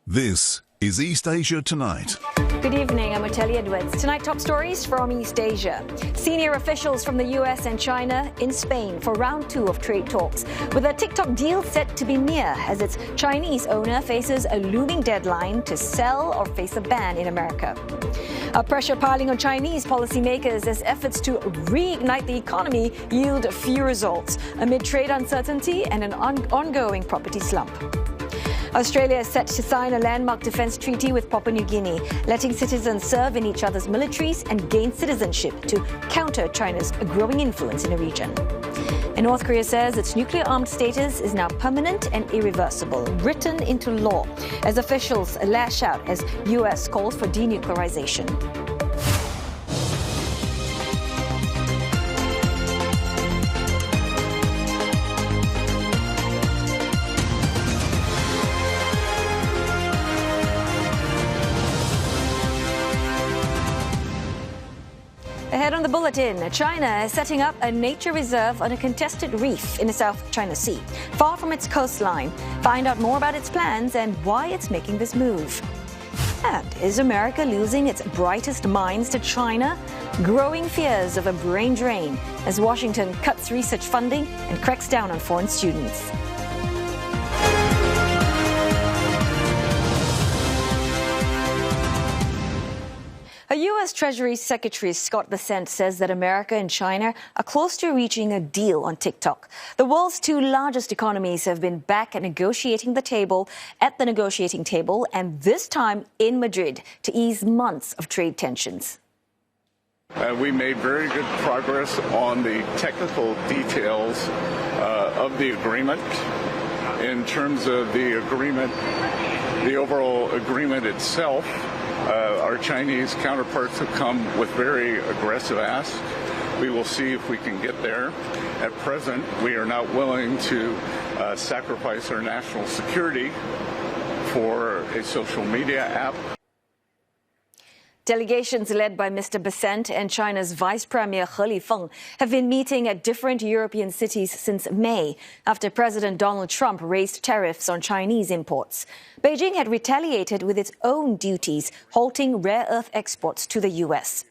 This is East Asia Tonight. Good evening, I'm Otelli Edwards. Tonight, top stories from East Asia. Senior officials from the US and China in Spain for round 2 of trade talks, with a TikTok deal set to be near as its Chinese owner faces a looming deadline to sell or face a ban in America. Pressure piling on Chinese policymakers as efforts to reignite the economy yield few results amid trade uncertainty and an ongoing property slump. Australia is set to sign a landmark defence treaty with Papua New Guinea, letting citizens serve in each other's militaries and gain citizenship to counter China's growing influence in the region. And North Korea says its nuclear-armed status is now permanent and irreversible, written into law, as officials lash out as US calls for denuclearization. Ahead on the bulletin, China is setting up a nature reserve on a contested reef in the South China Sea, far from its coastline. Find out more about its plans and why it's making this move. And is America losing its brightest minds to China? Growing fears of a brain drain as Washington cuts research funding and cracks down on foreign students. U.S. Treasury Secretary Scott Bessent says that America and China are close to reaching a deal on TikTok. The world's 2 largest economies have been back at the negotiating table, and this time in Madrid to ease months of trade tensions. We made very good progress on the technical details of the agreement. In terms of the agreement, the overall agreement itself, our Chinese counterparts have come with very aggressive asks. We will see if we can get there. At present, we are not willing to sacrifice our national security for a social media app. Delegations led by Mr. Bessent and China's Vice Premier He Lifeng have been meeting at different European cities since May, after President Donald Trump raised tariffs on Chinese imports. Beijing had retaliated with its own duties, halting rare earth exports to the U.S.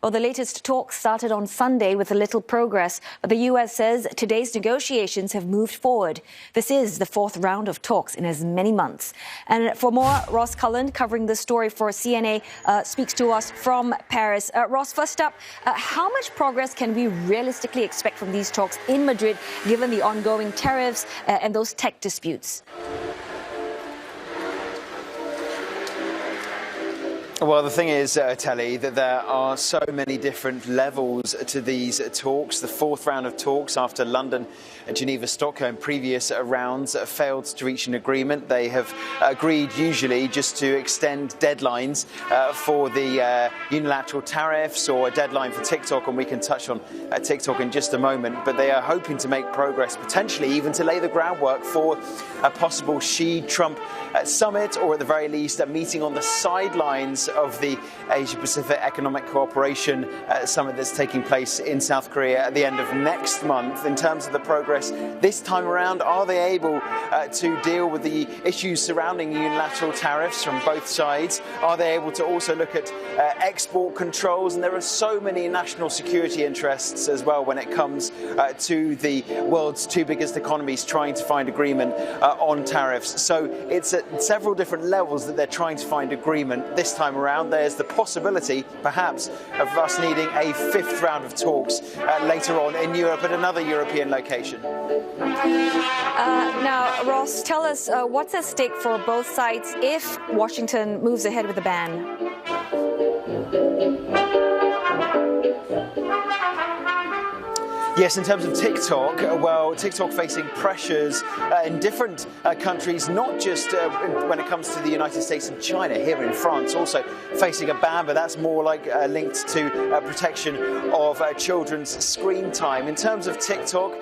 Well, the latest talks started on Sunday with a little progress, but the U.S. says today's negotiations have moved forward. This is the 4th round of talks in as many months. And for more, Ross Cullen, covering the story for CNA, speaks to us from Paris. Ross, first up, how much progress can we realistically expect from these talks in Madrid, given the ongoing tariffs and those tech disputes? Well, the thing is, Telly, that there are so many different levels to these talks. The 4th round of talks after London, Geneva, Stockholm, previous rounds failed to reach an agreement. They have agreed usually just to extend deadlines for the unilateral tariffs or a deadline for TikTok, and we can touch on TikTok in just a moment. But they are hoping to make progress, potentially even to lay the groundwork for a possible Xi-Trump summit, or at the very least a meeting on the sidelines of the Asia-Pacific Economic Cooperation Summit that's taking place in South Korea at the end of next month. In terms of the progress this time around, are they able to deal with the issues surrounding unilateral tariffs from both sides? Are they able to also look at export controls? And there are so many national security interests as well when it comes to the world's 2 biggest economies trying to find agreement on tariffs. So it's at several different levels that they're trying to find agreement this time around. There's the possibility, perhaps, of us needing a 5th round of talks later on in Europe at another European location. Now, Ross, tell us what's at stake for both sides if Washington moves ahead with the ban? Yes, in terms of TikTok, well, TikTok facing pressures in different countries, not just when it comes to the United States and China. Here in France, also facing a ban, but that's more like linked to protection of children's screen time. In terms of TikTok,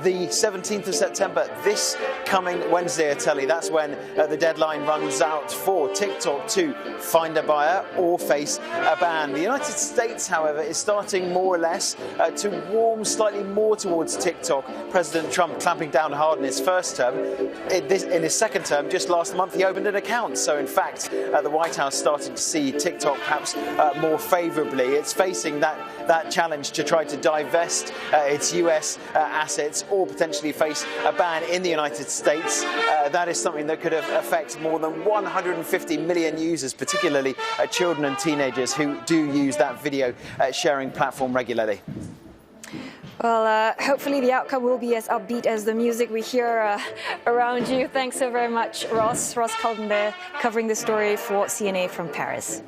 the 17th of September, this coming Wednesday, Telly, that's when the deadline runs out for TikTok to find a buyer or face a ban. The United States, however, is starting more or less to warm slightly slightly more towards TikTok. President Trump clamping down hard in his first term. In his second term, just last month, he opened an account. So, in fact, the White House started to see TikTok perhaps more favourably. It's facing that challenge to try to divest its US assets or potentially face a ban in the United States. That is something that could affect more than 150 million users, particularly children and teenagers who do use that video sharing platform regularly. Well, hopefully the outcome will be as upbeat as the music we hear around you. Thanks so very much, Ross. Ross Cullen there covering the story for CNA from Paris.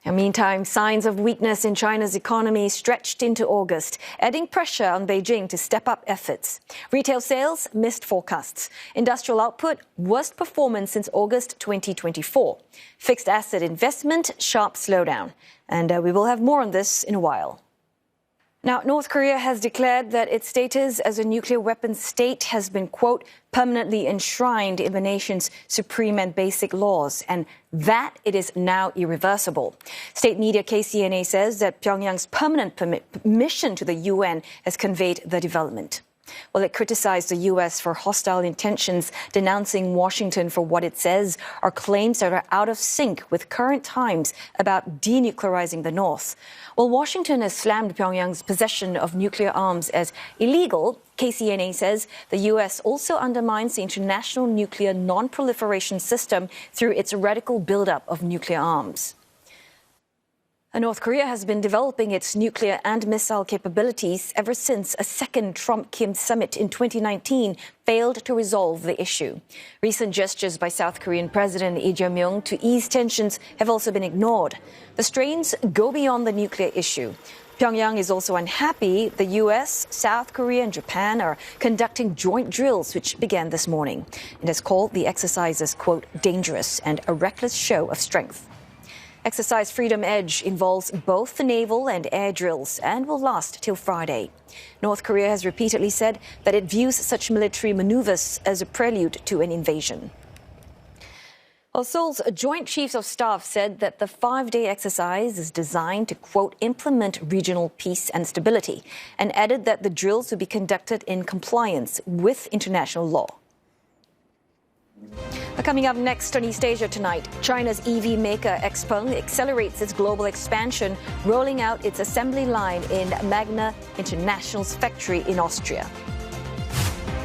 In the meantime, signs of weakness in China's economy stretched into August, adding pressure on Beijing to step up efforts. Retail sales missed forecasts. Industrial output, worst performance since August 2024. Fixed asset investment, sharp slowdown. And we will have more on this in a while. Now, North Korea has declared that its status as a nuclear weapons state has been, quote, permanently enshrined in the nation's supreme and basic laws, and that it is now irreversible. State media KCNA says that Pyongyang's permanent permission to the UN has conveyed the development. Well, it criticized the U.S. for hostile intentions, denouncing Washington for what it says are claims that are out of sync with current times about denuclearizing the North. Well, Washington has slammed Pyongyang's possession of nuclear arms as illegal. KCNA says the U.S. also undermines the international nuclear non-proliferation system through its radical buildup of nuclear arms. North Korea has been developing its nuclear and missile capabilities ever since a second Trump-Kim summit in 2019 failed to resolve the issue. Recent gestures by South Korean President Lee Jae-myung to ease tensions have also been ignored. The strains go beyond the nuclear issue. Pyongyang is also unhappy the U.S., South Korea and Japan are conducting joint drills, which began this morning. It has called the exercises, quote, dangerous and a reckless show of strength. Exercise Freedom Edge involves both the naval and air drills and will last till Friday. North Korea has repeatedly said that it views such military maneuvers as a prelude to an invasion. Well, Seoul's Joint Chiefs of Staff said that the 5-day exercise is designed to, quote, implement regional peace and stability, and added that the drills will be conducted in compliance with international law. Coming up next on East Asia tonight, China's EV maker XPeng accelerates its global expansion, rolling out its assembly line in Magna International's factory in Austria.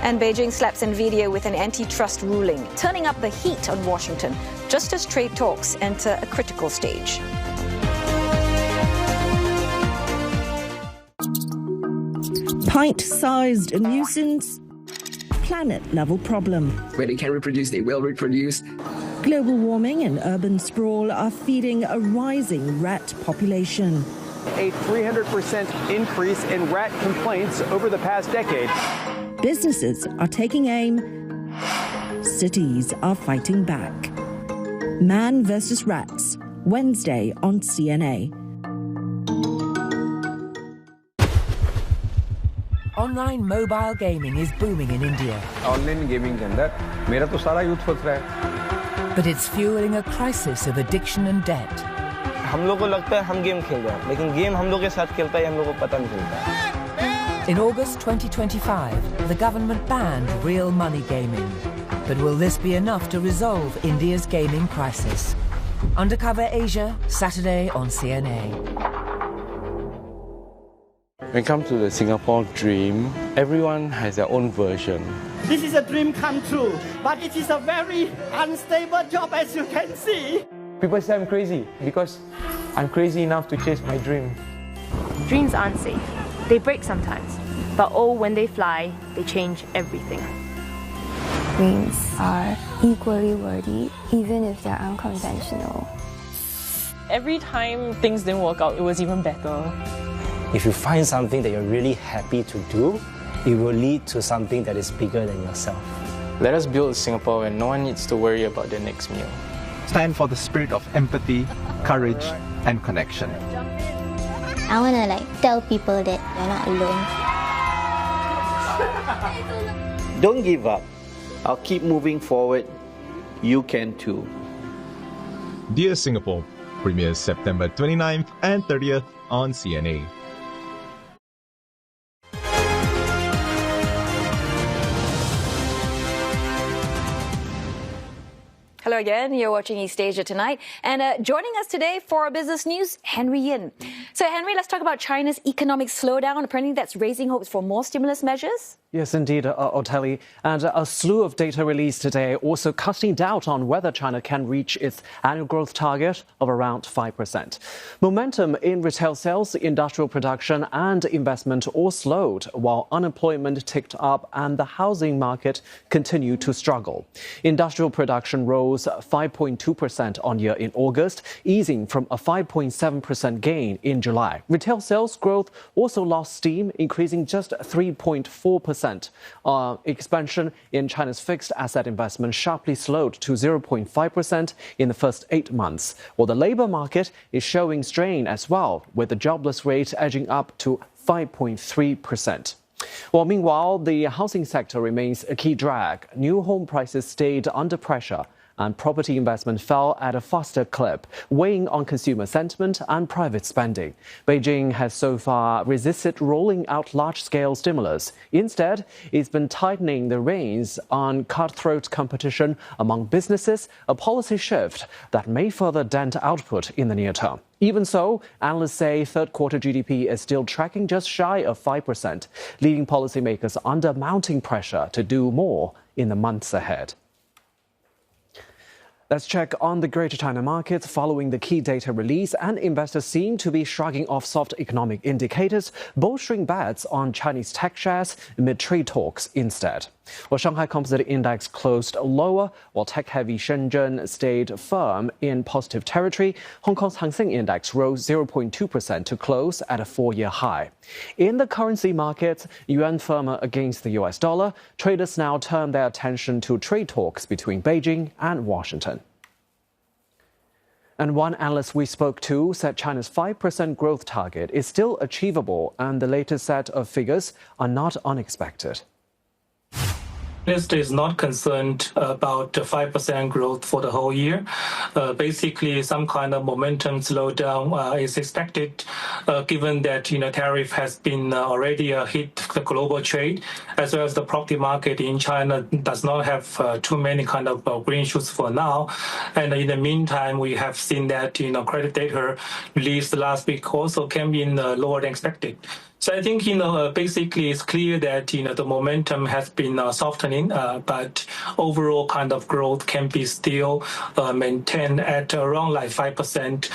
And Beijing slaps Nvidia with an antitrust ruling, turning up the heat on Washington, just as trade talks enter a critical stage. Pint-sized nuisance, planet-level problem. Where they can reproduce, they will reproduce. Global warming and urban sprawl are feeding a rising rat population. A 300% increase in rat complaints over the past decade. Businesses are taking aim. Cities are fighting back. Man versus rats, Wednesday on CNA. Online mobile gaming is booming in India. Online gaming के अंदर मेरा तो सारा youth फंस रहा है. But it's fueling a crisis of addiction and debt. हम लोग को लगता है हम गेम खेल रहे हैं, लेकिन गेम हम लोग के साथ खेलता है, हम लोग को पता नहीं चलता. In August 2025, the government banned real money gaming. But will this be enough to resolve India's gaming crisis? Undercover Asia, Saturday on CNA. When it comes to the Singapore dream, everyone has their own version. This is a dream come true, but it is a very unstable job, as you can see. People say I'm crazy because I'm crazy enough to chase my dream. Dreams aren't safe. They break sometimes, but oh, when they fly, they change everything. Dreams are equally worthy, even if they're unconventional. Every time things didn't work out, it was even better. If you find something that you're really happy to do, it will lead to something that is bigger than yourself. Let us build Singapore where no one needs to worry about their next meal. Stand for the spirit of empathy, courage, and connection. I want to tell people that they're not alone. Don't give up. I'll keep moving forward. You can too. Dear Singapore premieres September 29th and 30th on CNA. Hello again. You're watching East Asia Tonight. And joining us today for our business news, Henry Yin. So, Henry, let's talk about China's economic slowdown. Apparently, that's raising hopes for more stimulus measures. Yes, indeed, Oteli. And a slew of data released today also casting doubt on whether China can reach its annual growth target of around 5%. Momentum in retail sales, industrial production and investment all slowed, while unemployment ticked up and the housing market continued to struggle. Industrial production rose 5.2% on year in August, easing from a 5.7% gain in July. Retail sales growth also lost steam, increasing just 3.4%. Expansion in China's fixed asset investment sharply slowed to 0.5% in the first 8 months, while the labor market is showing strain as well, with the jobless rate edging up to 5.3%. Well, meanwhile, the housing sector remains a key drag. New home prices stayed under pressure, and property investment fell at a faster clip, weighing on consumer sentiment and private spending. Beijing has so far resisted rolling out large-scale stimulus. Instead, it's been tightening the reins on cutthroat competition among businesses, a policy shift that may further dent output in the near term. Even so, analysts say third-quarter GDP is still tracking just shy of 5%, leaving policymakers under mounting pressure to do more in the months ahead. Let's check on the Greater China markets following the key data release, and investors seem to be shrugging off soft economic indicators, bolstering bets on Chinese tech shares amid trade talks instead. Well, Shanghai Composite Index closed lower, while tech-heavy Shenzhen stayed firm in positive territory. Hong Kong's Hang Seng Index rose 0.2% to close at a 4-year high. In the currency markets, yuan firmer against the US dollar, traders now turn their attention to trade talks between Beijing and Washington. And one analyst we spoke to said China's 5% growth target is still achievable, and the latest set of figures are not unexpected. List is not concerned about 5% growth for the whole year. Basically, some kind of momentum slowdown is expected, given that tariff has been already hit the global trade, as well as the property market in China does not have too many kind of green shoots for now. And in the meantime, we have seen that credit data released last week also came in lower than expected. So I think, basically it's clear that, the momentum has been softening, but overall kind of growth can be still maintained at around like 5%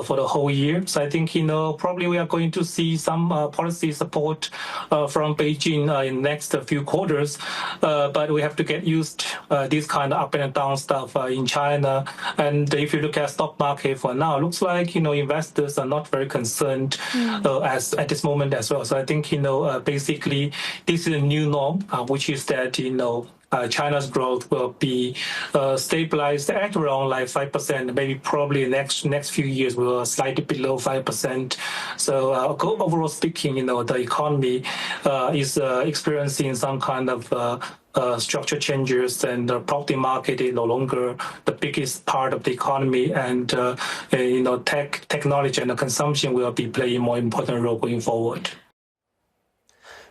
for the whole year. So I think, probably we are going to see some policy support from Beijing in the next few quarters. But we have to get used this kind of up and down stuff in China. And if you look at stock market for now, it looks like, investors are not very concerned as at this moment as well. So I think, basically this is a new norm, which is that, China's growth will be stabilized at around like 5%, maybe probably next few years will slightly below 5%. So overall speaking, the economy is experiencing some kind of structure changes, and the property market is no longer the biggest part of the economy, and technology and the consumption will be playing a more important role going forward.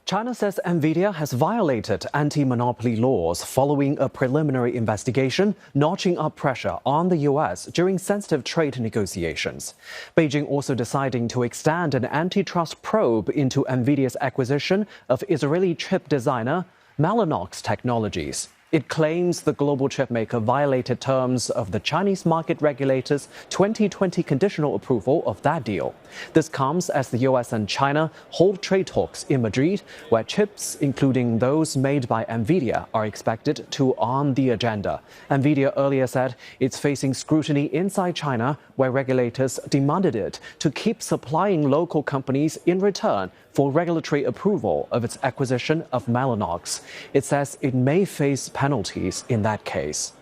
China says NVIDIA has violated anti-monopoly laws following a preliminary investigation, notching up pressure on the U.S. during sensitive trade negotiations. Beijing also deciding to extend an antitrust probe into NVIDIA's acquisition of Israeli chip designer Mellanox Technologies. It claims the global chipmaker violated terms of the Chinese market regulator's 2020 conditional approval of that deal. This comes as the US and China hold trade talks in Madrid, where chips, including those made by NVIDIA, are expected to on the agenda. NVIDIA earlier said it's facing scrutiny inside China, where regulators demanded it to keep supplying local companies in return for regulatory approval of its acquisition of Mellanox. It says it may face penalties in that case.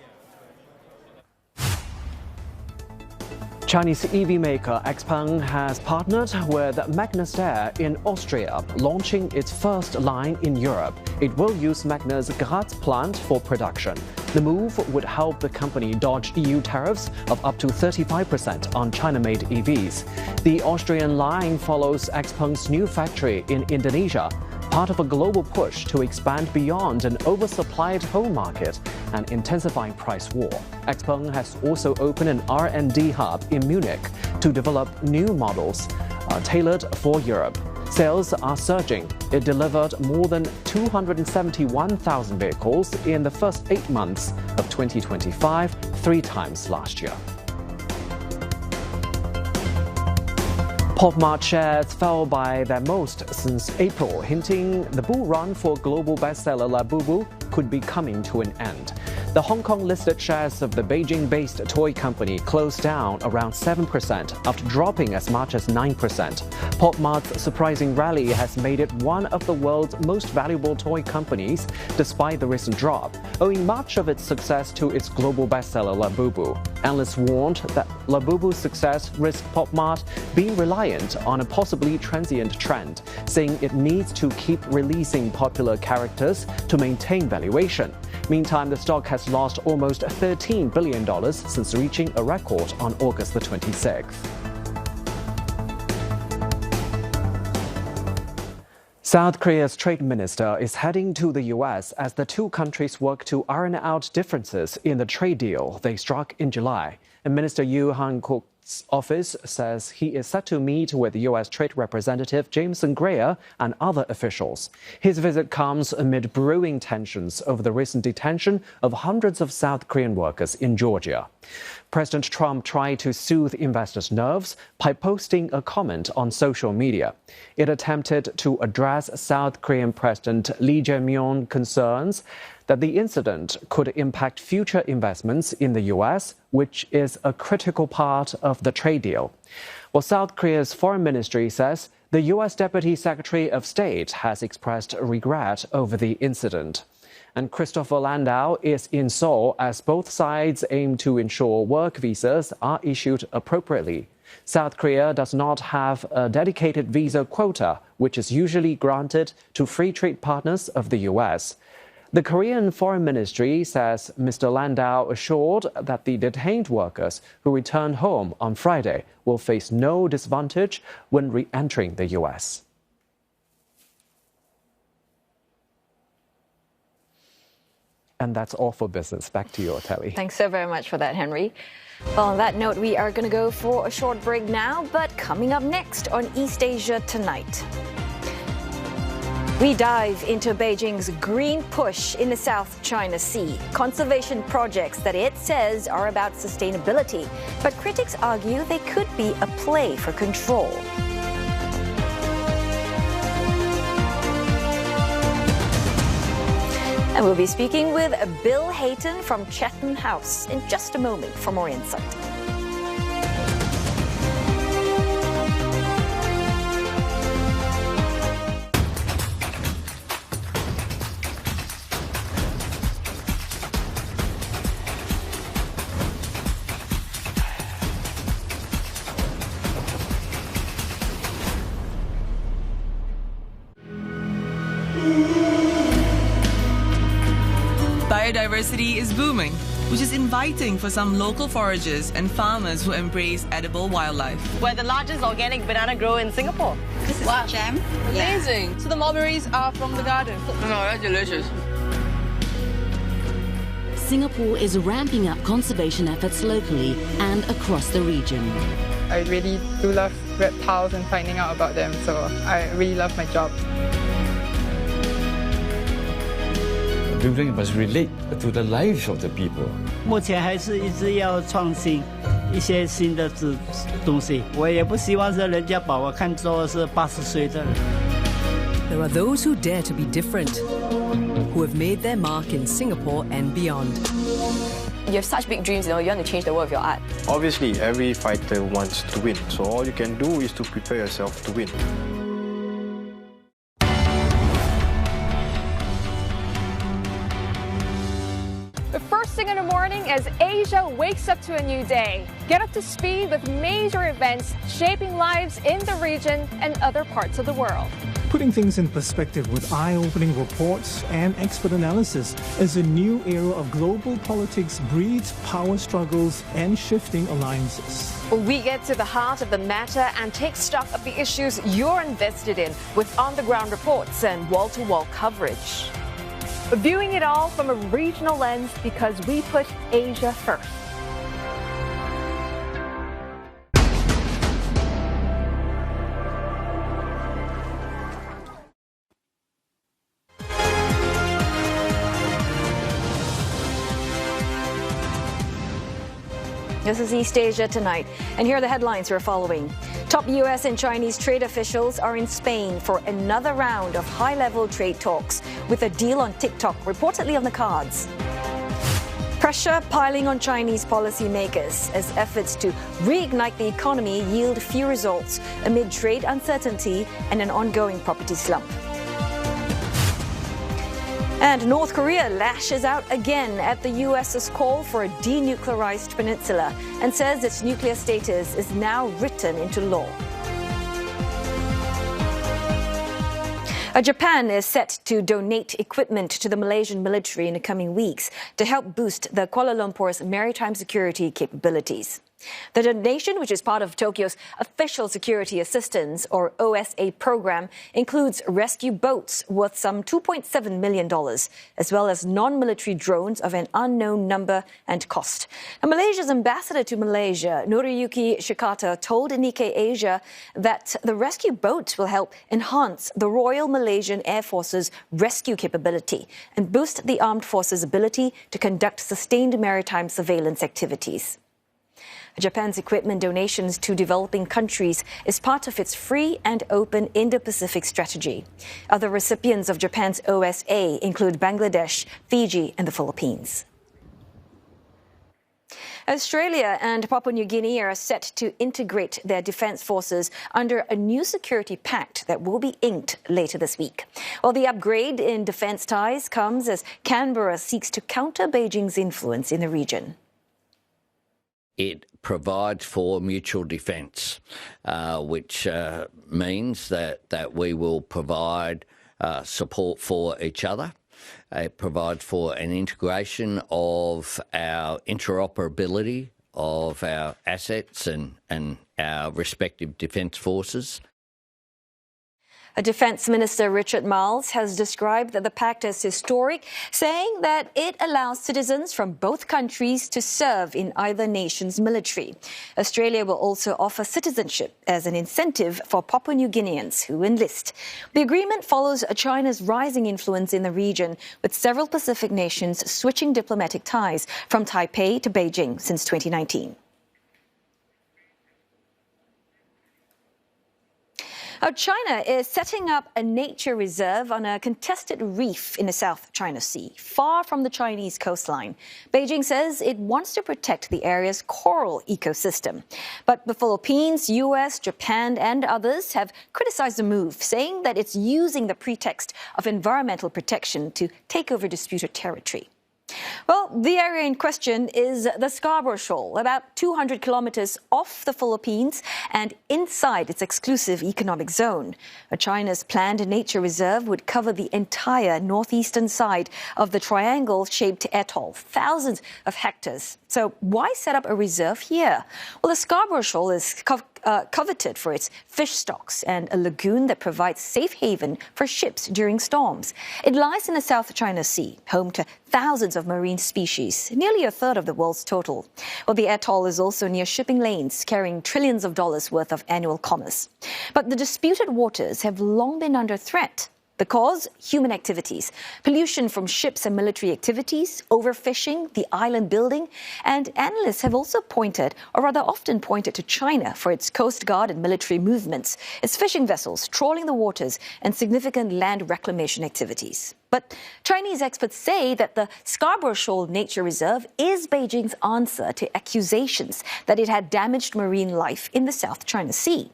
Chinese EV maker XPeng has partnered with Magna's Air in Austria, launching its first line in Europe. It will use Magna's Graz plant for production. The move would help the company dodge EU tariffs of up to 35% on China-made EVs. The Austrian line follows XPeng's new factory in Indonesia. part of a global push to expand beyond an oversupplied home market and intensifying price war. XPeng has also opened an R&D hub in Munich to develop new models tailored for Europe. Sales are surging. It delivered more than 271,000 vehicles in the first 8 months of 2025, 3 times last year. PopMart shares fell by their most since April, hinting the bull run for global bestseller Labubu could be coming to an end. The Hong Kong-listed shares of the Beijing-based toy company closed down around 7% after dropping as much as 9%. PopMart's surprising rally has made it one of the world's most valuable toy companies, despite the recent drop, owing much of its success to its global bestseller Labubu. Analysts warned that Labubu's success risked PopMart being reliant on a possibly transient trend, saying it needs to keep releasing popular characters to maintain valuation. Meantime, the stock has lost almost $13 billion since reaching a record on August the 26th. South Korea's trade minister is heading to the U.S. as the two countries work to iron out differences in the trade deal they struck in July. And Minister Yoo Han-kuk's office says he is set to meet with U.S. Trade Representative Jameson Greer and other officials. His visit comes amid brewing tensions over the recent detention of hundreds of South Korean workers in Georgia. President Trump tried to soothe investors' nerves by posting a comment on social media. It attempted to address South Korean President Lee Jae-myung's concerns that the incident could impact future investments in the U.S., which is a critical part of the trade deal. Well, South Korea's foreign ministry says the U.S. Deputy Secretary of State has expressed regret over the incident. And Christopher Landau is in Seoul as both sides aim to ensure work visas are issued appropriately. South Korea does not have a dedicated visa quota, which is usually granted to free trade partners of the U.S. The Korean Foreign Ministry says Mr. Landau assured that the detained workers who returned home on Friday will face no disadvantage when re-entering the U.S. And that's all for business. Back to you, Telly. Thanks so very much for that, Henry. Well, on that note, we are going to go for a short break now, but coming up next on East Asia Tonight, we dive into Beijing's green push in the South China Sea. Conservation projects that it says are about sustainability, but critics argue they could be a play for control. And we'll be speaking with Bill Hayton from Chatham House in just a moment for more insight. Biodiversity is booming, which is inviting for some local foragers and farmers who embrace edible wildlife. We're the largest organic banana grower in Singapore. This is jam. Amazing. Yeah. So the mulberries are from the garden. No, that's delicious. Singapore is ramping up conservation efforts locally and across the region. I really do love reptiles and finding out about them, so I really love my job. Building must relate to the lives of the people. 目前还是一直要创新一些新的东西。我也不希望是人家把我看作是80岁的人。 There are those who dare to be different, who have made their mark in Singapore and beyond. You have such big dreams, you want to change the world with your art. Obviously, every fighter wants to win, so all you can do is to prepare yourself to win. But first thing in the morning, morning as Asia wakes up to a new day. Get up to speed with major events shaping lives in the region and other parts of the world. Putting things in perspective with eye-opening reports and expert analysis as a new era of global politics breeds power struggles and shifting alliances. We get to the heart of the matter and take stock of the issues you're invested in with on-the-ground reports and wall-to-wall coverage. Viewing it all from a regional lens because we put Asia first. This is East Asia Tonight, and here are the headlines we're following. Top U.S. and Chinese trade officials are in Spain for another round of high-level trade talks, with a deal on TikTok reportedly on the cards. Pressure piling on Chinese policymakers as efforts to reignite the economy yield few results amid trade uncertainty and an ongoing property slump. And North Korea lashes out again at the U.S.'s call for a denuclearized peninsula and says its nuclear status is now written into law. Japan is set to donate equipment to the Malaysian military in the coming weeks to help boost the Kuala Lumpur's maritime security capabilities. The donation, which is part of Tokyo's Official Security Assistance, or OSA program, includes rescue boats worth some $2.7 million, as well as non-military drones of an unknown number and cost. And Malaysia's ambassador to Malaysia, Noriyuki Shikata, told Nikkei Asia that the rescue boats will help enhance the Royal Malaysian Air Force's rescue capability and boost the armed forces' ability to conduct sustained maritime surveillance activities. Japan's equipment donations to developing countries is part of its free and open Indo-Pacific strategy. Other recipients of Japan's OSA include Bangladesh, Fiji, and the Philippines. Australia and Papua New Guinea are set to integrate their defence forces under a new security pact that will be inked later this week. Well, the upgrade in defence ties comes as Canberra seeks to counter Beijing's influence in the region. It provides for mutual defence, which means that we will provide support for each other. It provides for an integration of our interoperability of our assets and our respective defence forces. Defence Minister Richard Marles has described the pact as historic, saying that it allows citizens from both countries to serve in either nation's military. Australia will also offer citizenship as an incentive for Papua New Guineans who enlist. The agreement follows China's rising influence in the region, with several Pacific nations switching diplomatic ties from Taipei to Beijing since 2019. China is setting up a nature reserve on a contested reef in the South China Sea, far from the Chinese coastline. Beijing says it wants to protect the area's coral ecosystem. But the Philippines, US, Japan and others have criticized the move, saying that it's using the pretext of environmental protection to take over disputed territory. Well, the area in question is the Scarborough Shoal, about 200 kilometers off the Philippines and inside its exclusive economic zone. China's planned nature reserve would cover the entire northeastern side of the triangle-shaped atoll, thousands of hectares. So why set up a reserve here? Well, the Scarborough Shoal is coveted for its fish stocks and a lagoon that provides safe haven for ships during storms. It lies in the South China Sea, home to thousands of marine species, nearly a third of the world's total. Well, the atoll is also near shipping lanes, carrying trillions of dollars worth of annual commerce. But the disputed waters have long been under threat. The cause? Human activities. Pollution from ships and military activities, overfishing, the island building. And analysts have also pointed, or rather often pointed, to China for its coast guard and military movements, its fishing vessels trawling the waters, and significant land reclamation activities. But Chinese experts say that the Scarborough Shoal Nature Reserve is Beijing's answer to accusations that it had damaged marine life in the South China Sea.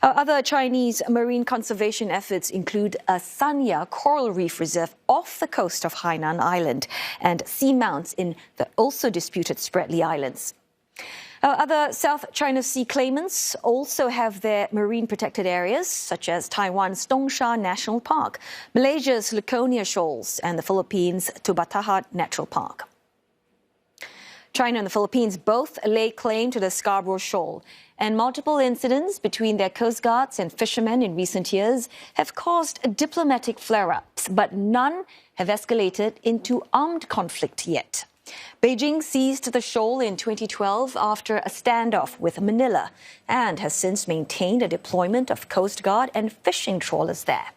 Other Chinese marine conservation efforts include a Sanya coral reef reserve off the coast of Hainan Island and seamounts in the also disputed Spratly Islands. Other South China Sea claimants also have their marine protected areas, such as Taiwan's Dongsha National Park, Malaysia's Laconia Shoals, and the Philippines' Tubataha Natural Park. China and the Philippines both lay claim to the Scarborough Shoal, and multiple incidents between their coast guards and fishermen in recent years have caused diplomatic flare-ups, but none have escalated into armed conflict yet. Beijing seized the shoal in 2012 after a standoff with Manila and has since maintained a deployment of Coast Guard and fishing trawlers there.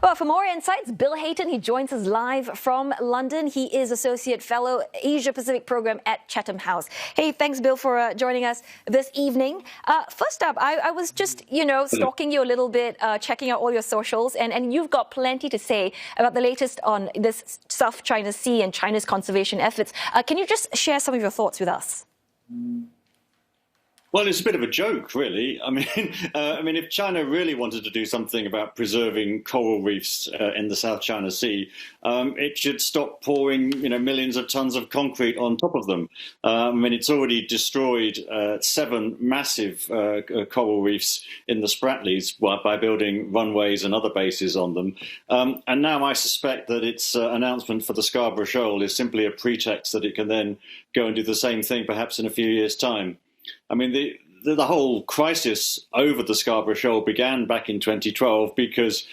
Well, for more insights, Bill Hayton, he joins us live from London. He is Associate Fellow Asia-Pacific Program at Chatham House. Hey, thanks, Bill, for joining us this evening. First up, I was just, stalking you a little bit, checking out all your socials, and you've got plenty to say about the latest on this South China Sea and China's conservation efforts. Can you just share some of your thoughts with us? Well, it's a bit of a joke, really. I mean, if China really wanted to do something about preserving coral reefs in the South China Sea, it should stop pouring, millions of tons of concrete on top of them. It's already destroyed 7 massive coral reefs in the Spratlys by building runways and other bases on them. And now I suspect that its announcement for the Scarborough Shoal is simply a pretext that it can then go and do the same thing, perhaps in a few years' time. I mean, the whole crisis over the Scarborough Shoal began back in 2012 because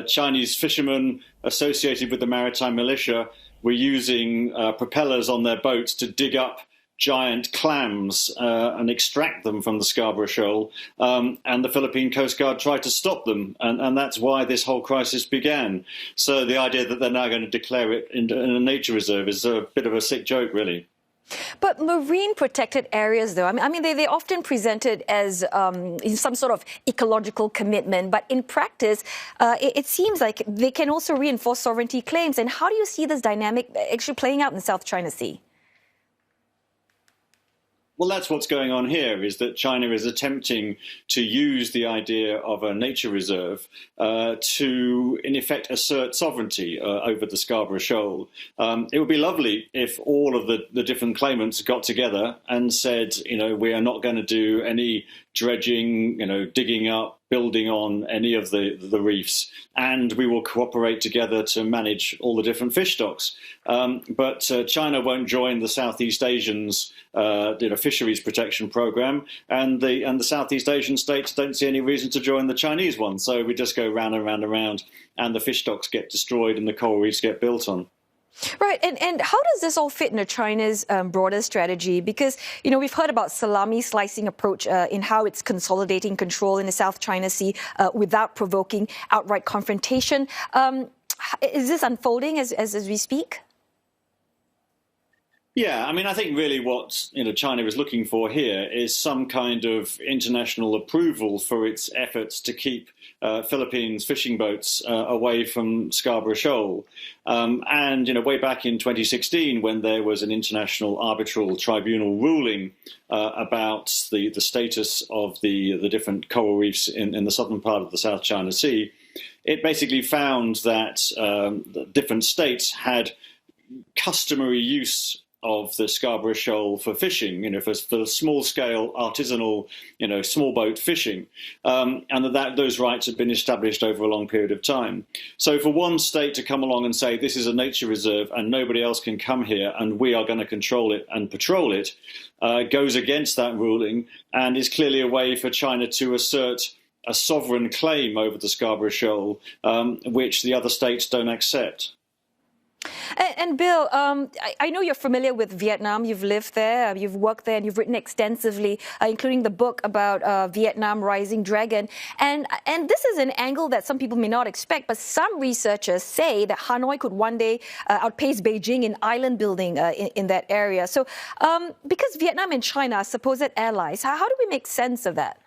Chinese fishermen associated with the maritime militia were using propellers on their boats to dig up giant clams and extract them from the Scarborough Shoal. And the Philippine Coast Guard tried to stop them. And that's why this whole crisis began. So the idea that they're now going to declare it in a nature reserve is a bit of a sick joke, really. But marine protected areas, though, they're often presented as some sort of ecological commitment. But in practice, it seems like they can also reinforce sovereignty claims. And how do you see this dynamic actually playing out in the South China Sea? Well, that's what's going on here, is that China is attempting to use the idea of a nature reserve to, in effect, assert sovereignty over the Scarborough Shoal. It would be lovely if all of the different claimants got together and said, we are not going to do any dredging, digging up, building on any of the reefs, and we will cooperate together to manage all the different fish stocks. But China won't join the Southeast Asians' fisheries protection program, and the Southeast Asian states don't see any reason to join the Chinese one. So we just go round and round and round, and the fish stocks get destroyed and the coral reefs get built on. Right. And how does this all fit into China's broader strategy? Because, we've heard about salami slicing approach in how it's consolidating control in the South China Sea without provoking outright confrontation. Is this unfolding as we speak? Yeah, I think really what China is looking for here is some kind of international approval for its efforts to keep Philippines fishing boats away from Scarborough Shoal. And way back in 2016, when there was an international arbitral tribunal ruling about the status of the different coral reefs in the southern part of the South China Sea, it basically found that different states had customary use of the Scarborough Shoal for fishing, for small-scale artisanal, small boat fishing, and that those rights had been established over a long period of time. So for one state to come along and say this is a nature reserve and nobody else can come here and we are going to control it and patrol it, goes against that ruling and is clearly a way for China to assert a sovereign claim over the Scarborough Shoal, which the other states don't accept. And Bill, I know you're familiar with Vietnam. You've lived there, you've worked there, and you've written extensively, including the book about Vietnam Rising Dragon. And this is an angle that some people may not expect, but some researchers say that Hanoi could one day outpace Beijing in island building in that area. So because Vietnam and China are supposed allies, how do we make sense of that?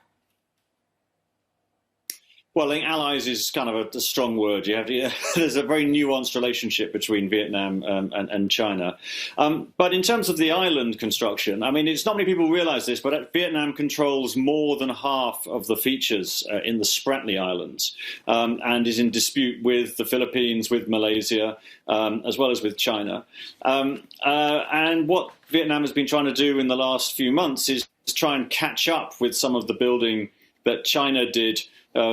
Well, I think allies is kind of a strong word. There's a very nuanced relationship between Vietnam and China. But in terms of the island construction, I mean, it's not many people realise this, but Vietnam controls more than half of the features in the Spratly Islands and is in dispute with the Philippines, with Malaysia, as well as with China. And what Vietnam has been trying to do in the last few months is try and catch up with some of the building that China did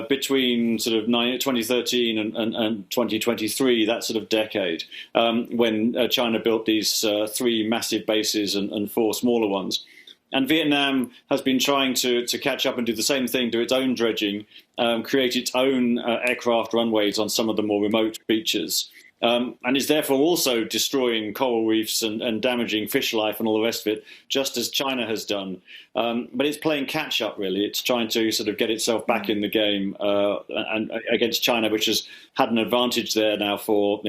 between sort of 2013 and 2023, that sort of decade, when China built these 3 massive bases and 4 smaller ones. And Vietnam has been trying to catch up and do the same thing, do its own dredging, create its own aircraft runways on some of the more remote beaches. And is therefore also destroying coral reefs and damaging fish life and all the rest of it, just as China has done. But it's playing catch-up, really. It's trying to sort of get itself back in the game and against China, which has had an advantage there now for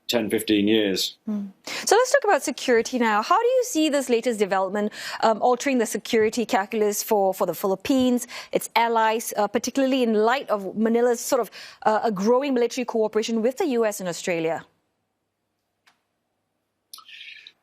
10, 15 years. So let's talk about security now. How do you see this latest development altering the security calculus for the Philippines, its allies, particularly in light of Manila's sort of a growing military cooperation with the US and Australia?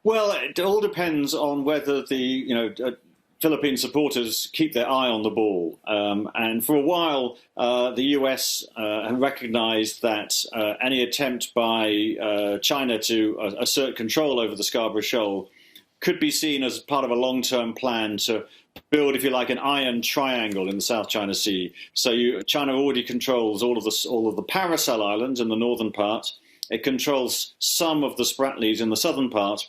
Well, it all depends on whether the Philippine supporters keep their eye on the ball. And for a while, the US have recognised that any attempt by China to assert control over the Scarborough Shoal could be seen as part of a long-term plan to build, if you like, an iron triangle in the South China Sea. So China already controls all of the Paracel Islands in the northern part. It controls some of the Spratlys in the southern part.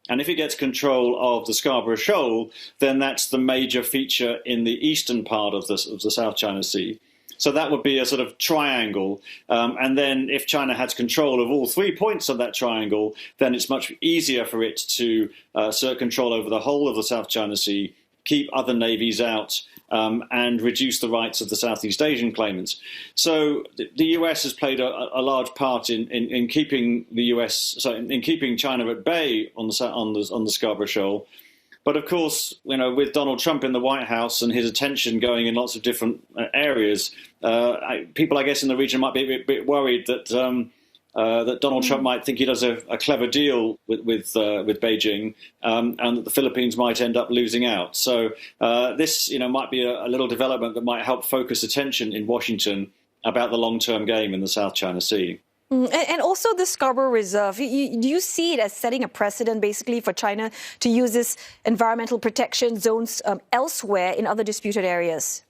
And if it gets control of the Scarborough Shoal, then that's the major feature in the eastern part of the South China Sea. So that would be a sort of triangle. And then if China has control of all 3 points of that triangle, then it's much easier for it to assert control over the whole of the South China Sea, keep other navies out, and reduce the rights of the Southeast Asian claimants. So the US has played a large part in keeping in keeping China at bay on the Scarborough Shoal. But of course, with Donald Trump in the White House and his attention going in lots of different areas, people, I guess, in the region might be a bit worried that that Donald Trump might think he does a clever deal with Beijing, and that the Philippines might end up losing out. So this, might be a little development that might help focus attention in Washington about the long-term game in the South China Sea. And also the Scarborough Reserve, do you see it as setting a precedent basically for China to use this environmental protection zones elsewhere in other disputed areas?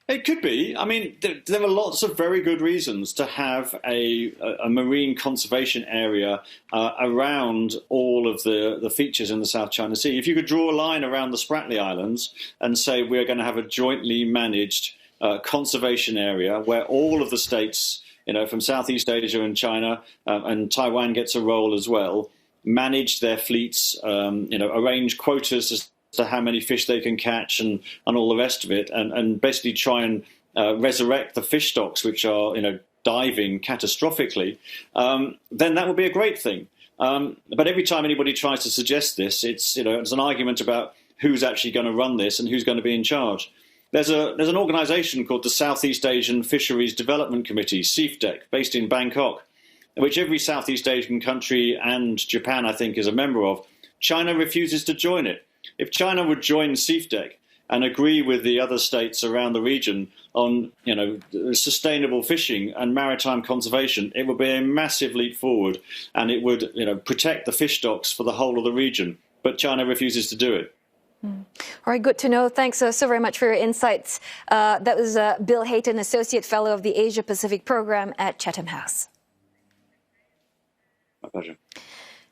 It could be. I mean, there are lots of very good reasons to have a marine conservation area around all of the features in the South China Sea. If you could draw a line around the Spratly Islands and say we're going to have a jointly managed conservation area where all of the states, from Southeast Asia and China, and Taiwan gets a role as well, manage their fleets, arrange quotas as to how many fish they can catch and all the rest of it, and basically try and resurrect the fish stocks which are diving catastrophically, then that would be a great thing. But every time anybody tries to suggest this, it's an argument about who's actually going to run this and who's going to be in charge. There's an organisation called the Southeast Asian Fisheries Development Committee, SEAFDEC, based in Bangkok, which every Southeast Asian country and Japan, I think, is a member of. China refuses to join it. If China would join SEAFDEC and agree with the other states around the region on, sustainable fishing and maritime conservation, it would be a massive leap forward, and it would, protect the fish stocks for the whole of the region. But China refuses to do it. All right, good to know. Thanks so very much for your insights. That was Bill Hayton, Associate Fellow of the Asia Pacific Program at Chatham House. My pleasure.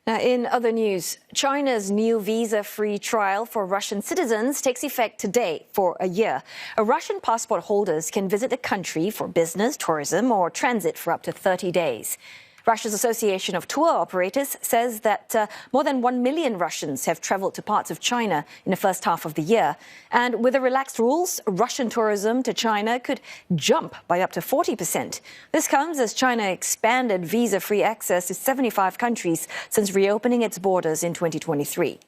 Now, in other news, China's new visa-free trial for Russian citizens takes effect today for a year. Russian passport holders can visit the country for business, tourism, or transit for up to 30 days. Russia's Association of Tour Operators says that more than 1 million Russians have traveled to parts of China in the first half of the year. And with the relaxed rules, Russian tourism to China could jump by up to 40%. This comes as China expanded visa-free access to 75 countries since reopening its borders in 2023.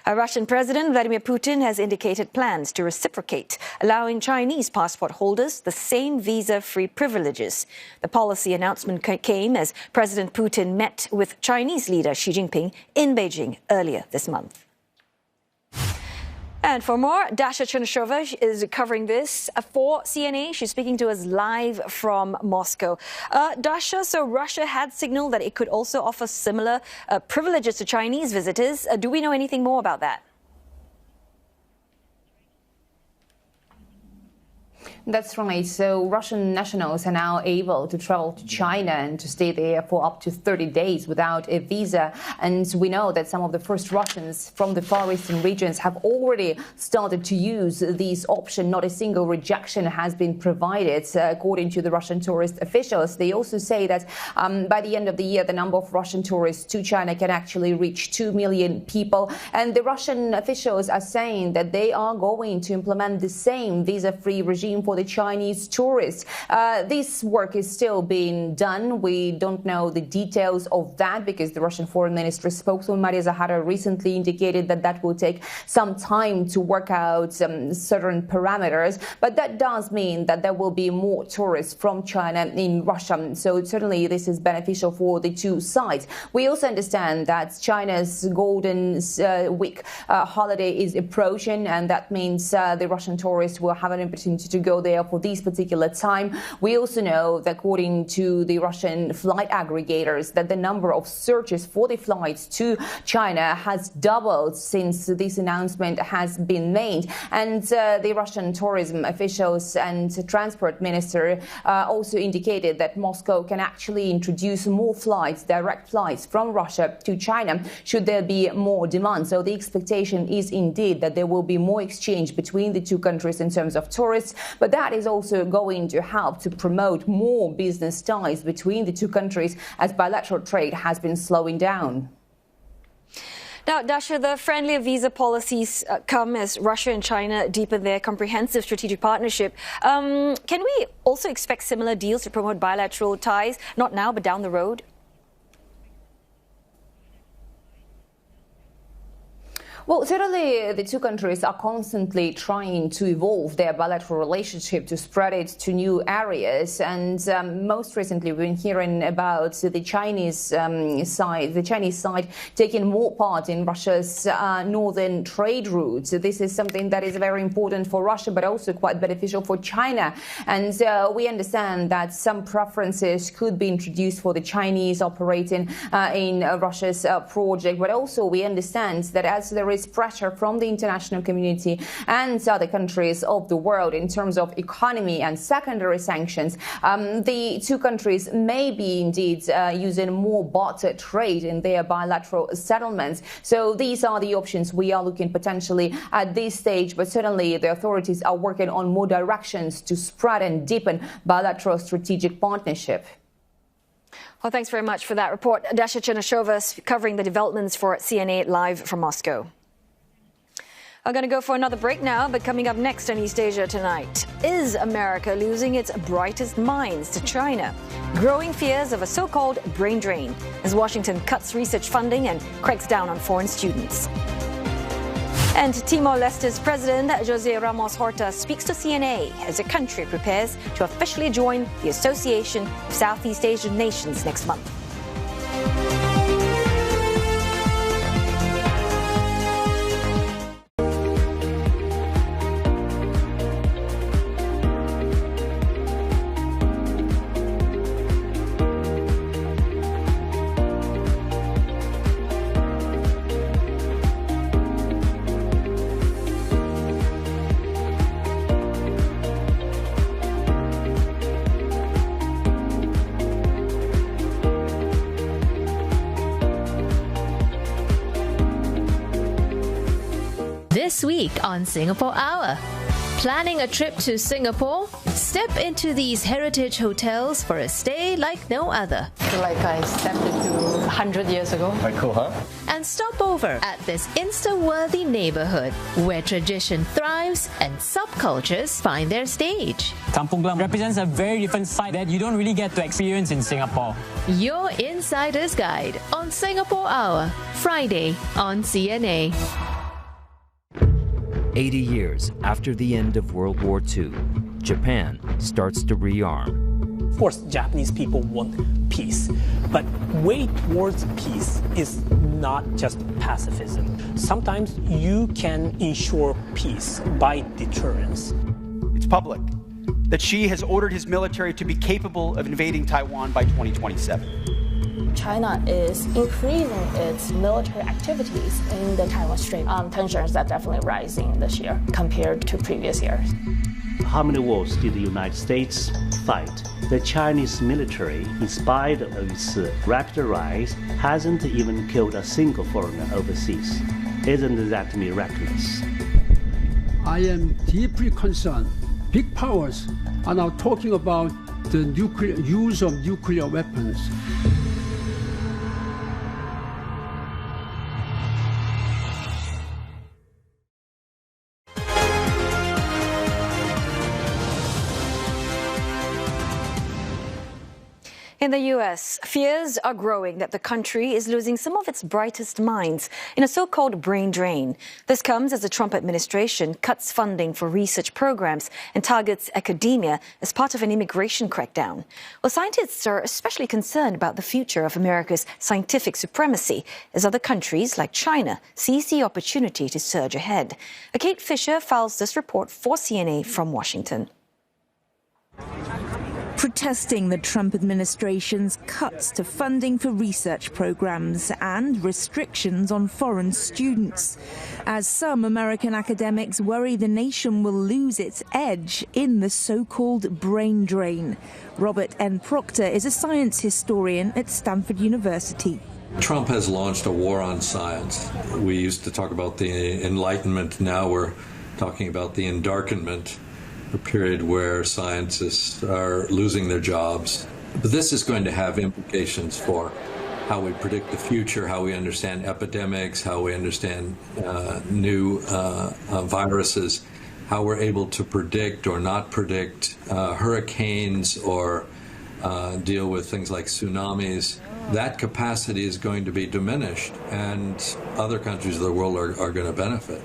Russian President Vladimir Putin has indicated plans to reciprocate, allowing Chinese passport holders the same visa-free privileges. The policy announcement came as President Putin met with Chinese leader Xi Jinping in Beijing earlier this month. And for more, Dasha Chernyshova is covering this for CNA. She's speaking to us live from Moscow. Dasha, so Russia had signaled that it could also offer similar privileges to Chinese visitors. Do we know anything more about that? That's right. So Russian nationals are now able to travel to China and to stay there for up to 30 days without a visa. And we know that some of the first Russians from the Far Eastern regions have already started to use this option. Not a single rejection has been provided, according to the Russian tourist officials. They also say that by the end of the year, the number of Russian tourists to China can actually reach 2 million people. And the Russian officials are saying that they are going to implement the same visa-free regime for the Chinese tourists. This work is still being done. We don't know the details of that because the Russian Foreign Ministry spokeswoman Maria Zaharova recently indicated that that will take some time to work out certain parameters. But that does mean that there will be more tourists from China in Russia. So certainly this is beneficial for the two sides. We also understand that China's Golden Week holiday is approaching, and that means the Russian tourists will have an opportunity to go there for this particular time. We also know that according to the Russian flight aggregators that the number of searches for the flights to China has doubled since this announcement has been made. And the Russian tourism officials and transport minister also indicated that Moscow can actually introduce more flights, direct flights from Russia to China should there be more demand. So the expectation is indeed that there will be more exchange between the two countries in terms of tourists, but that is also going to help to promote more business ties between the two countries as bilateral trade has been slowing down. Now, Dasha, the friendlier visa policies come as Russia and China deepen their comprehensive strategic partnership. Can we also expect similar deals to promote bilateral ties, not now, but down the road? Well, certainly the two countries are constantly trying to evolve their bilateral relationship to spread it to new areas. And most recently, we've been hearing about the Chinese side taking more part in Russia's northern trade routes. This is something that is very important for Russia, but also quite beneficial for China. And we understand that some preferences could be introduced for the Chinese operating in Russia's project. But also we understand that as there is pressure from the international community and other countries of the world in terms of economy and secondary sanctions, the two countries may be indeed using more barter trade in their bilateral settlements. So these are the options we are looking potentially at this stage, but certainly the authorities are working on more directions to spread and deepen bilateral strategic partnership. Well, thanks very much for that report. Dasha Chernyshova covering the developments for CNA live from Moscow. I'm going to go for another break now, but coming up next on East Asia Tonight, is America losing its brightest minds to China? Growing fears of a so-called brain drain as Washington cuts research funding and cracks down on foreign students. And Timor-Leste's President José Ramos Horta speaks to CNA as the country prepares to officially join the Association of Southeast Asian Nations next month. This week on Singapore Hour. Planning a trip to Singapore? Step into these heritage hotels for a stay like no other. Like I stepped into 100 years ago. Quite cool, huh? And stop over at this Insta-worthy neighborhood where tradition thrives and subcultures find their stage. Kampung Glam represents a very different side that you don't really get to experience in Singapore. Your Insider's Guide on Singapore Hour, Friday on CNA. 80 years after the end of World War II, Japan starts to rearm. Of course, Japanese people want peace, but way towards peace is not just pacifism. Sometimes you can ensure peace by deterrence. It's public that Xi has ordered his military to be capable of invading Taiwan by 2027. China is increasing its military activities in the Taiwan Strait. Tensions are definitely rising this year compared to previous years. How many wars did the United States fight? The Chinese military, in spite of its rapid rise, hasn't even killed a single foreigner overseas. Isn't that miraculous? I am deeply concerned. Big powers are now talking about the use of nuclear weapons. In the U.S., fears are growing that the country is losing some of its brightest minds in a so-called brain drain. This comes as the Trump administration cuts funding for research programs and targets academia as part of an immigration crackdown. Well, scientists are especially concerned about the future of America's scientific supremacy as other countries like China seize the opportunity to surge ahead. Kate Fisher files this report for CNA from Washington. Protesting the Trump administration's cuts to funding for research programs and restrictions on foreign students, as some American academics worry the nation will lose its edge in the so-called brain drain. Robert N. Proctor is a science historian at Stanford University. Trump has launched a war on science. We used to talk about the Enlightenment. Now we're talking about the Endarkenment, a period where scientists are losing their jobs. But this is going to have implications for how we predict the future, how we understand epidemics, how we understand new viruses, how we're able to predict or not predict hurricanes or deal with things like tsunamis. That capacity is going to be diminished, and other countries of the world are going to benefit.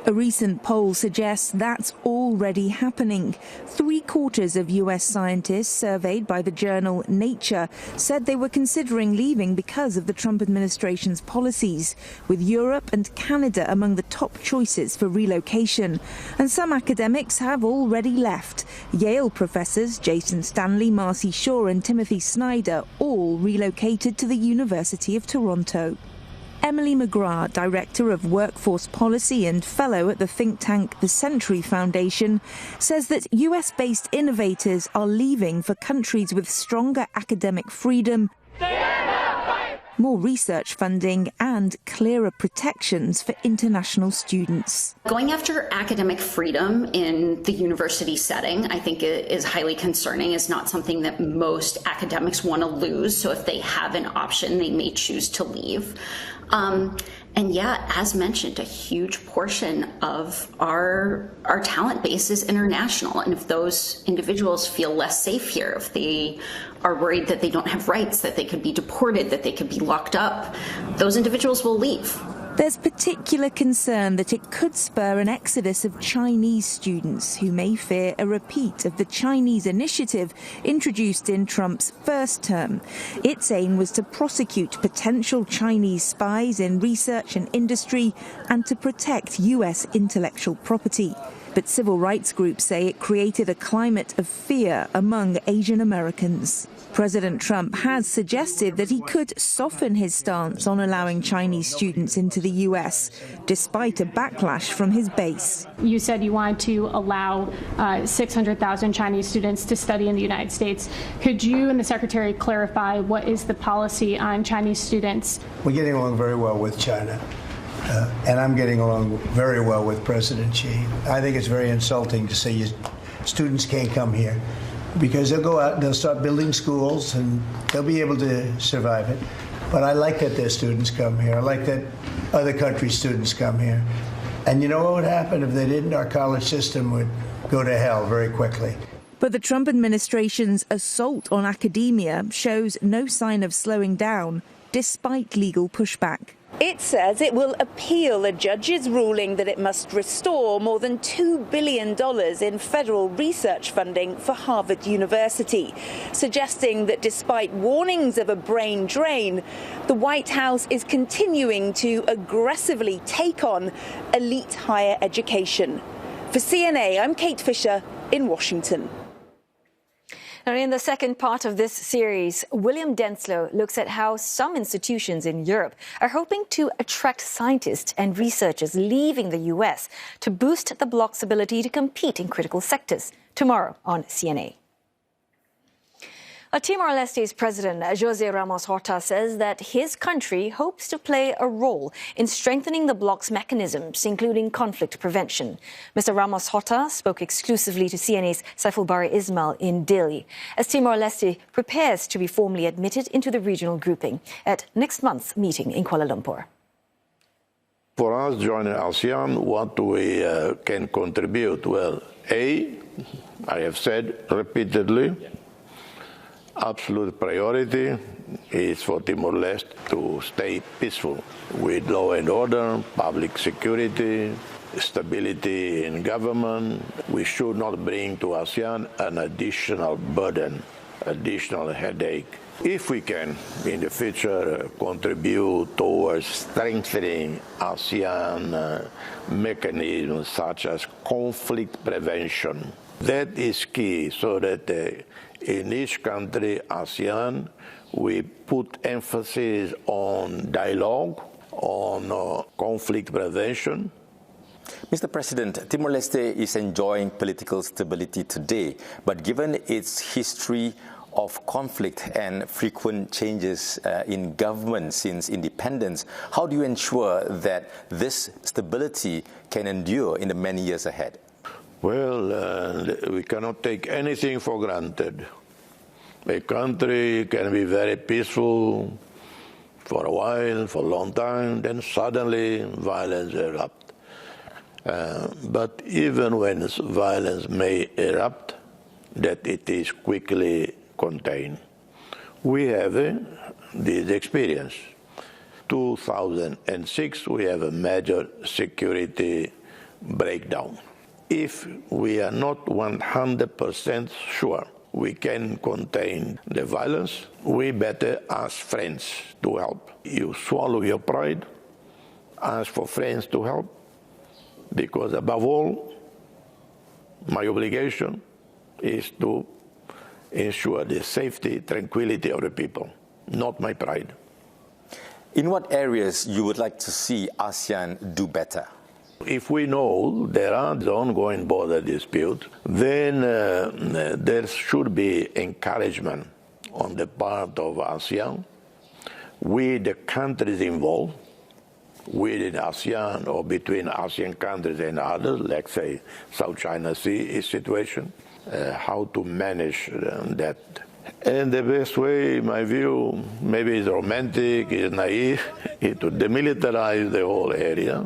A recent poll suggests that's already happening. 3/4 of U.S. scientists surveyed by the journal Nature said they were considering leaving because of the Trump administration's policies, with Europe and Canada among the top choices for relocation. And some academics have already left. Yale professors Jason Stanley, Marcy Shaw and Timothy Snyder all relocated to the University of Toronto. Emily McGrath, Director of Workforce Policy and Fellow at the think tank The Century Foundation, says that US-based innovators are leaving for countries with stronger academic freedom, more research funding and clearer protections for international students. Going after academic freedom in the university setting, I think is highly concerning. It's not something that most academics want to lose. So if they have an option, they may choose to leave. And yeah, as mentioned, a huge portion of our talent base is international. And if those individuals feel less safe here, if they are worried that they don't have rights, that they could be deported, that they could be locked up, those individuals will leave. There's particular concern that it could spur an exodus of Chinese students who may fear a repeat of the Chinese initiative introduced in Trump's first term. Its aim was to prosecute potential Chinese spies in research and industry and to protect U.S. intellectual property. But civil rights groups say it created a climate of fear among Asian Americans. President Trump has suggested that he could soften his stance on allowing Chinese students into the U.S., despite a backlash from his base. You said you wanted to allow 600,000 Chinese students to study in the United States. Could you and the Secretary clarify what is the policy on Chinese students? We're getting along very well with China. And I'm getting along very well with President Xi. I think it's very insulting to say students can't come here, because they'll go out and they'll start building schools and they'll be able to survive it. But I like that their students come here. I like that other countries' students come here. And you know what would happen if they didn't? Our college system would go to hell very quickly. But the Trump administration's assault on academia shows no sign of slowing down, despite legal pushback. It says it will appeal a judge's ruling that it must restore more than $2 billion in federal research funding for Harvard University, suggesting that despite warnings of a brain drain, the White House is continuing to aggressively take on elite higher education. For CNA, I'm Kate Fisher in Washington. Now, in the second part of this series, William Denslow looks at how some institutions in Europe are hoping to attract scientists and researchers leaving the U.S. to boost the bloc's ability to compete in critical sectors. Tomorrow on CNA. Timor-Leste's President José Ramos Horta says that his country hopes to play a role in strengthening the bloc's mechanisms, including conflict prevention. Mr. Ramos Horta spoke exclusively to CNA's Saiful Bari Ismail in Delhi, as Timor-Leste prepares to be formally admitted into the regional grouping at next month's meeting in Kuala Lumpur. For us joining ASEAN, what we can contribute? Well, I have said repeatedly, absolute priority is for Timor-Leste to stay peaceful with law and order, public security, stability in government. We should not bring to ASEAN an additional burden, additional headache. If we can, in the future, contribute towards strengthening ASEAN mechanisms such as conflict prevention, that is key, so that in each country, ASEAN, we put emphasis on dialogue, on conflict prevention. Mr. President, Timor-Leste is enjoying political stability today, but given its history of conflict and frequent changes in government since independence, how do you ensure that this stability can endure in the many years ahead? Well, we cannot take anything for granted. A country can be very peaceful for a while, for a long time, then suddenly violence erupts. But even when violence may erupt, that it is quickly contained. We have this experience. 2006, we have a major security breakdown. If we are not 100% sure we can contain the violence, we better ask friends to help. You swallow your pride, ask for friends to help, because above all, my obligation is to ensure the safety, tranquility of the people, not my pride. In what areas you would like to see ASEAN do better? If we know there are ongoing border disputes, then there should be encouragement on the part of ASEAN with the countries involved, within ASEAN or between ASEAN countries and others, like say South China Sea situation, how to manage that. And the best way, in my view, maybe it's romantic, it's naive, is to demilitarize the whole area.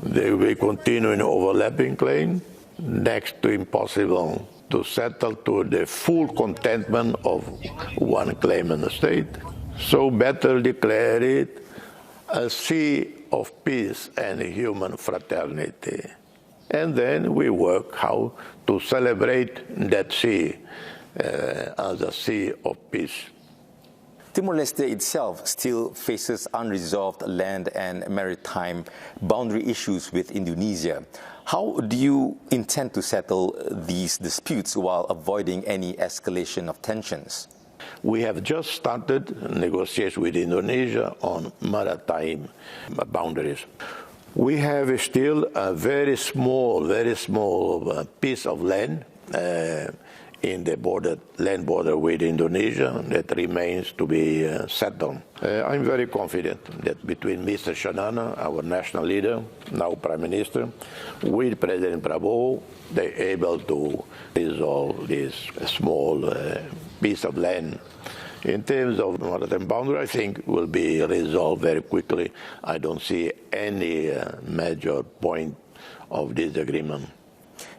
They will continue in overlapping claim, next to impossible to settle to the full contentment of one claimant state. So better declare it a sea of peace and human fraternity. And then we work how to celebrate that sea as a sea of peace. Timor-Leste itself still faces unresolved land and maritime boundary issues with Indonesia. How do you intend to settle these disputes while avoiding any escalation of tensions? We have just started negotiations with Indonesia on maritime boundaries. We have still a very small piece of land in the land border with Indonesia that remains to be settled. I'm very confident that between Mr. Shanana, our national leader, now Prime Minister, with President Prabowo, they're able to resolve this small piece of land. In terms of maritime boundary, I think will be resolved very quickly. I don't see any major point of disagreement.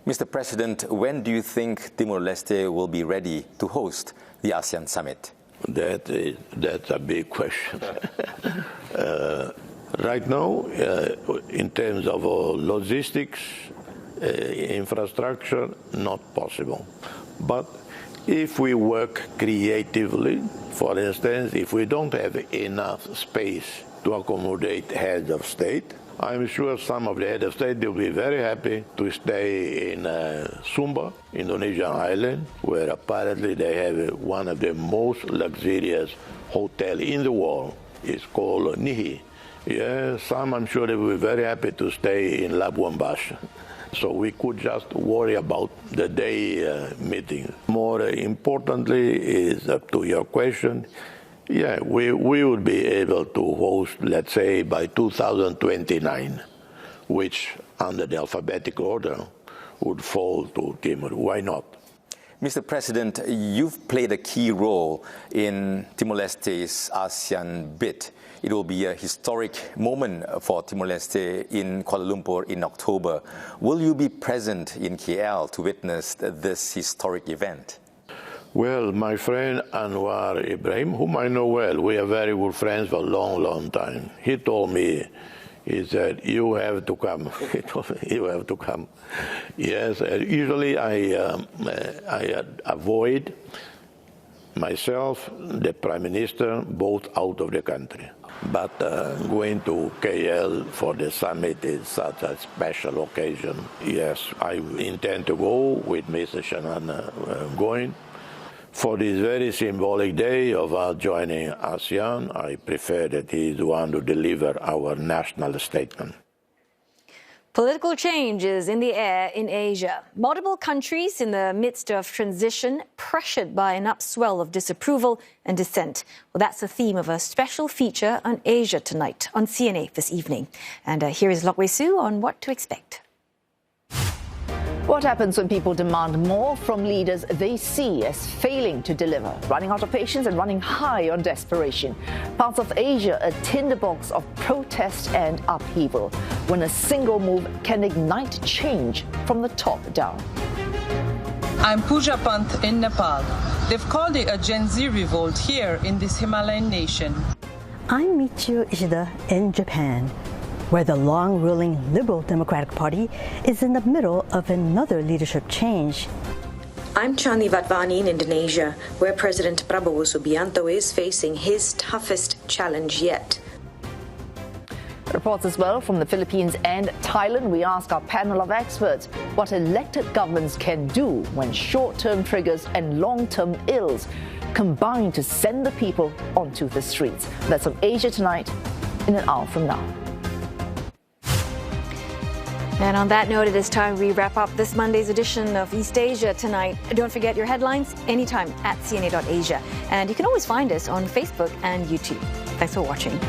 Mr. President, when do you think Timor-Leste will be ready to host the ASEAN summit? That's a big question. Right now, in terms of logistics, infrastructure, not possible. But if we work creatively, for instance, if we don't have enough space to accommodate heads of state, I'm sure some of the heads of state will be very happy to stay in Sumba, Indonesian island, where apparently they have one of the most luxurious hotels in the world. It's called Nihi. Yeah, some I'm sure they will be very happy to stay in Labuan Bajo. So we could just worry about the day meeting. More importantly is up to your question. Yeah, we would be able to host, let's say, by 2029, which under the alphabetic order would fall to Timor. Why not? Mr. President, you've played a key role in Timor-Leste's ASEAN bid. It will be a historic moment for Timor-Leste in Kuala Lumpur in October. Will you be present in KL to witness this historic event? Well, my friend Anwar Ibrahim, whom I know well, we are very good friends for a long, long time. He told me, he said, you have to come. He told me, you have to come. Yes, usually I avoid myself, the Prime Minister, both out of the country. But going to KL for the summit is such a special occasion. Yes, I intend to go with Mr. Shannon going. For this very symbolic day of our joining ASEAN, I prefer that he is the one to deliver our national statement. Political change is in the air in Asia. Multiple countries in the midst of transition, pressured by an upswell of disapproval and dissent. Well, that's the theme of a special feature on Asia tonight on CNA this evening. And here is Lok Wei Su on what to expect. What happens when people demand more from leaders they see as failing to deliver, running out of patience and running high on desperation? Parts of Asia, a tinderbox of protest and upheaval, when a single move can ignite change from the top down. I'm Pooja Pant in Nepal. They've called it a Gen Z revolt here in this Himalayan nation. I'm Michio Ishida in Japan, where the long-ruling Liberal Democratic Party is in the middle of another leadership change. I'm Chani Vatwani in Indonesia, where President Prabowo Subianto is facing his toughest challenge yet. Reports as well from the Philippines and Thailand. We ask our panel of experts what elected governments can do when short-term triggers and long-term ills combine to send the people onto the streets. That's on Asia Tonight in an hour from now. And on that note, it is time we wrap up this Monday's edition of East Asia Tonight. Don't forget your headlines anytime at cna.asia. And you can always find us on Facebook and YouTube. Thanks for watching.